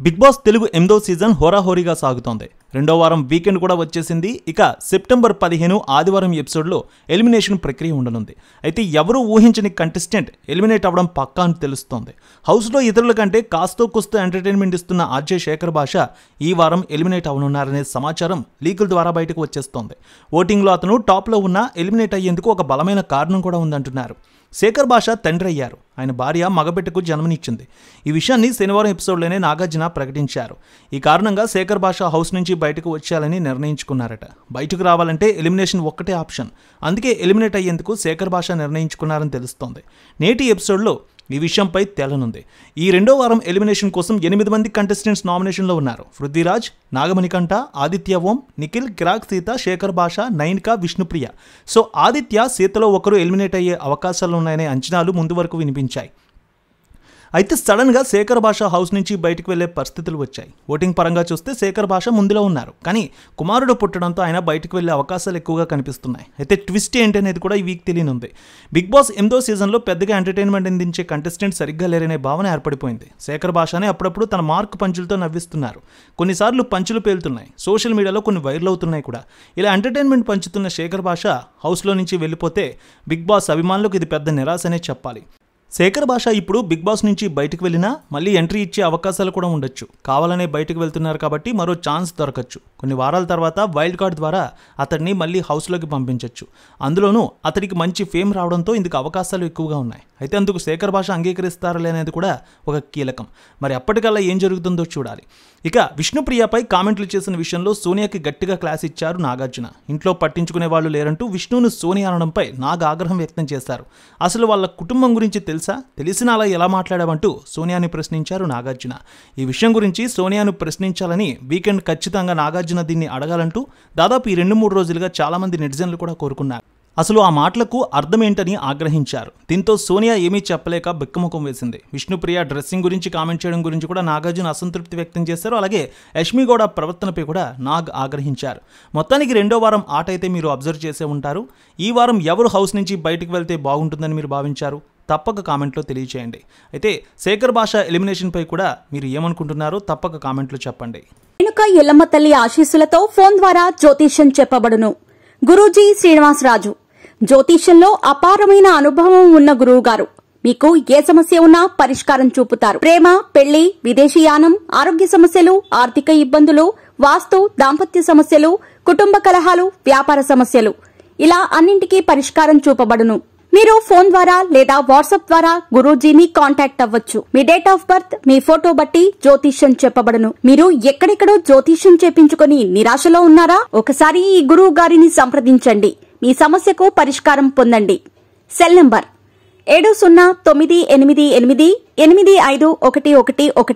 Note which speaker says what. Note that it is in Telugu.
Speaker 1: బిగ్ బాస్ తెలుగు 8వ సీజన్ హోరాహోరీగా సాగుతోంది. రెండో వారం వీకెండ్ కూడా వచ్చేసింది. ఇక సెప్టెంబర్ 15 ఆదివారం ఎపిసోడ్లో ఎలిమినేషన్ ప్రక్రియ ఉండనుంది. అయితే ఎవరూ ఊహించని కంటెస్టెంట్ ఎలిమినేట్ అవ్వడం పక్కా అని తెలుస్తోంది. హౌస్లో ఇతరుల కంటే కాస్తో కూస్తో ఎంటర్టైన్మెంట్ ఇస్తున్న ఆర్జే శేఖర్ భాష ఈ వారం ఎలిమినేట్ అవనున్నారనే సమాచారం లీకుల ద్వారా బయటకు వచ్చేస్తోంది. ఓటింగ్లో అతను టాప్లో ఉన్న ఎలిమినేట్ అయ్యేందుకు ఒక బలమైన కారణం కూడా ఉందంటున్నారు. శేఖర్ భాష తండ్రి అయ్యారు. ఆయన భార్య మగబిడ్డకు జన్మనిచ్చింది. ఈ విషయాన్ని శనివారం ఎపిసోడ్లోనే నాగార్జున ప్రకటించారు. ఈ కారణంగా శేఖర్ భాష హౌస్ నుంచి బయటకు వచ్చేయాలని నిర్ణయించుకున్నారట. బయటకు రావాలంటే ఎలిమినేషన్ ఒక్కటే ఆప్షన్. అందుకే ఎలిమినేట్ అయ్యేందుకు శేఖర్ భాష నిర్ణయించుకున్నారని తెలుస్తోంది. నేటి ఎపిసోడ్లో ఈ విషయంపై తేలనుంది. ఈ రెండో వారం ఎలిమినేషన్ కోసం 8 మంది కంటెస్టెంట్స్ నామినేషన్లో ఉన్నారు. పృథ్వీరాజ్, నాగమణికంఠ, ఆదిత్య ఓం, నిఖిల్, కిరాక్ సీత, శేఖర్ భాష, నైనిక, విష్ణుప్రియ. సో ఆదిత్య, సీతలో ఒకరు ఎలిమినేట్ అయ్యే అవకాశాలు ఉన్నాయనే అంచనాలు ముందు వరకు వినిపించాయి. అయితే సడన్గా శేఖర్ భాష హౌస్ నుంచి బయటకు వెళ్లే పరిస్థితులు వచ్చాయి. ఓటింగ్ పరంగా చూస్తే శేఖర్ భాష ముందులో ఉన్నారు. కానీ కుమారుడు పుట్టడంతో ఆయన బయటకు వెళ్లే అవకాశాలు ఎక్కువగా కనిపిస్తున్నాయి. అయితే ట్విస్ట్ ఏంటి అనేది కూడా ఈ వీక్ తెలియనుంది. బిగ్ బాస్ 8వ సీజన్లో పెద్దగా ఎంటర్టైన్మెంట్ అందించే కంటెస్టెంట్ సరిగ్గా లేరనే భావన ఏర్పడిపోయింది. శేఖర్ భాషనే అప్పుడప్పుడు తన మార్క్ పంచులతో నవ్విస్తున్నారు. కొన్నిసార్లు పంచులు పేలుతున్నాయి. సోషల్ మీడియాలో కొన్ని వైరల్ అవుతున్నాయి కూడా. ఇలా ఎంటర్టైన్మెంట్ పంచుతున్న శేఖర్ భాష హౌస్లో నుంచి వెళ్ళిపోతే బిగ్ బాస్ అభిమానులకు ఇది పెద్ద నిరాశనే చెప్పాలి. శేఖర్ భాష ఇప్పుడు బిగ్ బాస్ నుంచి బయటకు వెళ్ళినా మళ్ళీ ఎంట్రీ ఇచ్చే అవకాశాలు కూడా ఉండొచ్చు. కావాలనే బయటకు వెళ్తున్నారు కాబట్టి మరో ఛాన్స్ దొరకచ్చు. కొన్ని వారాల తర్వాత వైల్డ్ కార్డ్ ద్వారా అతడిని మళ్ళీ హౌస్లోకి పంపించవచ్చు. అందులోనూ అతడికి మంచి ఫేమ్ రావడంతో ఇందుకు అవకాశాలు ఎక్కువగా ఉన్నాయి. అయితే అందుకు శేఖర్ భాష అంగీకరిస్తారా లేనేది కూడా ఒక కీలకం. మరి అప్పటికల్లా ఏం జరుగుతుందో చూడాలి. ఇక విష్ణుప్రియపై కామెంట్లు చేసిన విషయంలో సోనియాకి గట్టిగా క్లాస్ ఇచ్చారు నాగార్జున. ఇంట్లో పట్టించుకునే వాళ్ళు లేరంటూ విష్ణును సోనియా అనడంపై నాగ్ ఆగ్రహం వ్యక్తం చేశారు. అసలు వాళ్ళ కుటుంబం గురించి తెలిసిన అలా ఎలా మాట్లాడామంటూ సోనియాని ప్రశ్నించారు నాగార్జున. ఈ విషయం గురించి సోనియాను ప్రశ్నించాలని వీకెండ్ ఖచ్చితంగా నాగార్జున దీన్ని అడగాలంటూ దాదాపు ఈ 2-3 రోజులుగా చాలామంది నెటిజన్లు కూడా కోరుకున్నారు. అసలు ఆ మాటలకు అర్థమేంటని ఆగ్రహించారు. దీంతో సోనియా ఏమీ చెప్పలేక బిక్కముఖం వేసింది. విష్ణుప్రియ డ్రెస్సింగ్ గురించి కామెంట్ చేయడం గురించి కూడా నాగార్జున అసంతృప్తి వ్యక్తం చేశారు. అలాగే యష్మి గౌడ ప్రవర్తనపై కూడా నాగ్ ఆగ్రహించారు. మొత్తానికి రెండో వారం ఆట అయితే మీరు అబ్జర్వ్ చేసే ఉంటారు. ఈ వారం ఎవరు హౌస్ నుంచి బయటకు వెళ్తే బాగుంటుందని మీరు భావించారు? తప్పక కామెంట్లో తెలియచేయండి. అయితే శేఖర్ భాష ఎలిమినేషన్పై కూడా మీరు ఏమనుకుంటున్నారో తప్పక కామెంట్లో చెప్పండి.
Speaker 2: రేణుక ఎల్లమ్మ తల్లి ఆశీస్సులతో ఫోన్ ద్వారా జ్యోతిష్యం చెప్పబడును. గురూజీ శ్రీనివాసరాజు. జ్యోతిష్యంలో అపారమైన అనుభవం ఉన్న గురువు గారు మీకు ఏ సమస్య ఉన్నా పరిష్కారం చూపుతారు. ప్రేమ, పెళ్లి, విదేశీయానం, ఆరోగ్య సమస్యలు, ఆర్థిక ఇబ్బందులు, వాస్తు, దాంపత్య సమస్యలు, కుటుంబ కలహాలు, వ్యాపార సమస్యలు, ఇలా అన్నింటికీ పరిష్కారం చూపబడును. మీరు ఫోన్ ద్వారా లేదా వాట్సాప్ ద్వారా గురూజీని కాంటాక్ట్ అవ్వచ్చు. మీ డేట్ ఆఫ్ బర్త్, మీ ఫోటో బట్టి జ్యోతిష్యం చెప్పబడును. మీరు ఎక్కడెక్కడో జ్యోతిష్యం చేపించుకుని నిరాశలో ఉన్నారా? ఒకసారి ఈ గురువు గారిని సంప్రదించండి. మీ సమస్యకు పరిష్కారం పొందండి. Cell number 7098888511